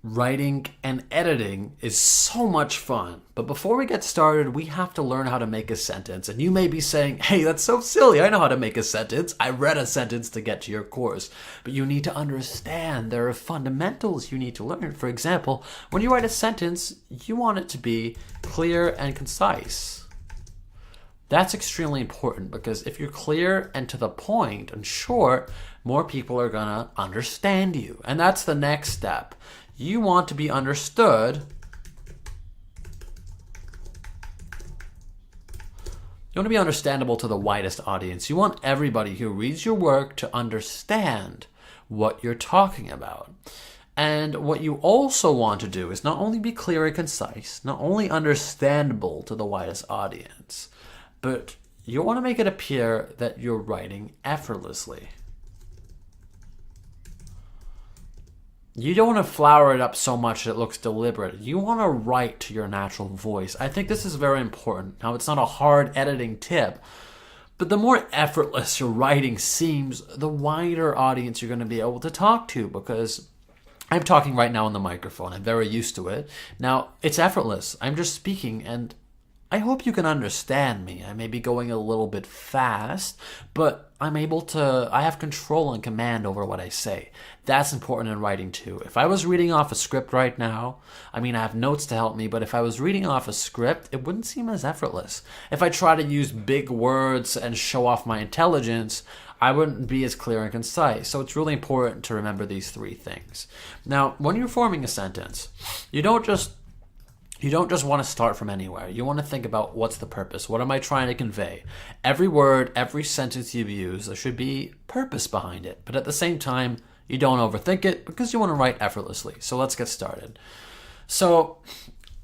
Writing and editing is so much fun. But before we get started, we have to learn how to make a sentence. And you may be saying, hey, that's so silly. I know how to make a sentence. I read a sentence to get to your course. But you need to understand there are fundamentals you need to learn. For example, when you write a sentence, you want it to be clear and concise. That's extremely important because if you're clear and to the point and short, more people are going to understand you. And that's the next step. You want to be understood. You want to be understandable to the widest audience. You want everybody who reads your work to understand what you're talking about. And what you also want to do is not only be clear and concise, not only understandable to the widest audience, but you want to make it appear that you're writing effortlessly. You don't want to flower it up so much that it looks deliberate. You want to write to your natural voice. I think this is very important. Now, it's not a hard editing tip, but the more effortless your writing seems, the wider audience you're going to be able to talk to, because I'm talking right now on the microphone. I'm very used to it. Now, it's effortless. I'm just speaking, and I hope you can understand me. I may be going a little bit fast, but I have control and command over what I say. That's important in writing too. If I was reading off a script right now, I have notes to help me, but if I was reading off a script, it wouldn't seem as effortless. If I try to use big words and show off my intelligence, I wouldn't be as clear and concise. So it's really important to remember these three things. Now, when you're forming a sentence, you don't just want to start from anywhere. You want to think about what's the purpose. What am I trying to convey? Every word, every sentence you use, there should be purpose behind it. But at the same time, you don't overthink it because you want to write effortlessly. So let's get started. So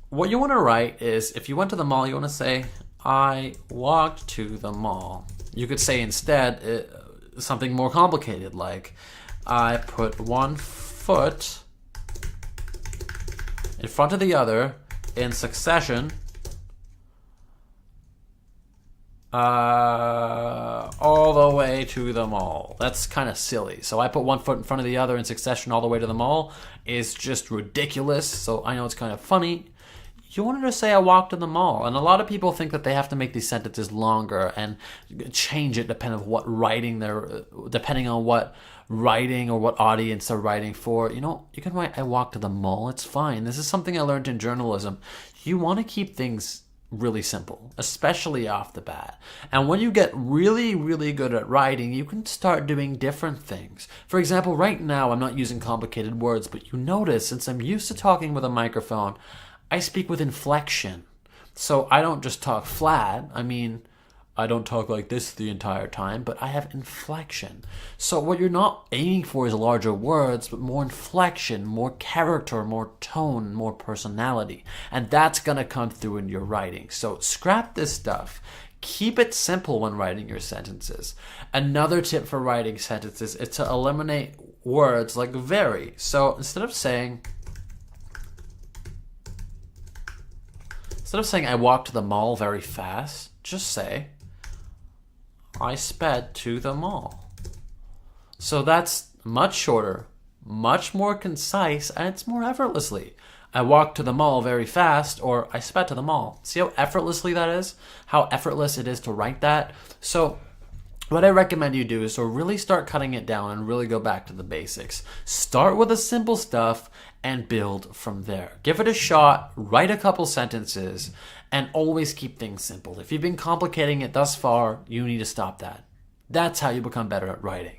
what you want to write is, if you went to the mall, you want to say, I walked to the mall. You could say instead something more complicated, like I put one foot in front of the other in succession, all the way to the mall. That's kind of silly. So I put one foot in front of the other in succession all the way to the mall is just ridiculous. So I know it's kind of funny. You wanted to say I walked to the mall. And a lot of people think that they have to make these sentences longer and change it depending on what writing or what audience they're writing for. You can write I walked to the mall. It's fine. This is something I learned in journalism. You want to keep things really simple, especially off the bat. And when you get really, really good at writing, you can start doing different things. For example, right now I'm not using complicated words, but you notice since I'm used to talking with a microphone, I speak with inflection. So I don't just talk flat. I don't talk like this the entire time, but I have inflection. So what you're not aiming for is larger words, but more inflection, more character, more tone, more personality. And that's going to come through in your writing. So scrap this stuff. Keep it simple when writing your sentences. Another tip for writing sentences is to eliminate words like very. So instead of saying I walked to the mall very fast, just say I sped to the mall. So that's much shorter, much more concise, and it's more effortlessly. I walked to the mall very fast, or I sped to the mall. See how effortlessly that is? How effortless it is to write that? So what I recommend you do is to really start cutting it down and really go back to the basics. Start with the simple stuff and build from there. Give it a shot, write a couple sentences, and always keep things simple. If you've been complicating it thus far, you need to stop that. That's how you become better at writing.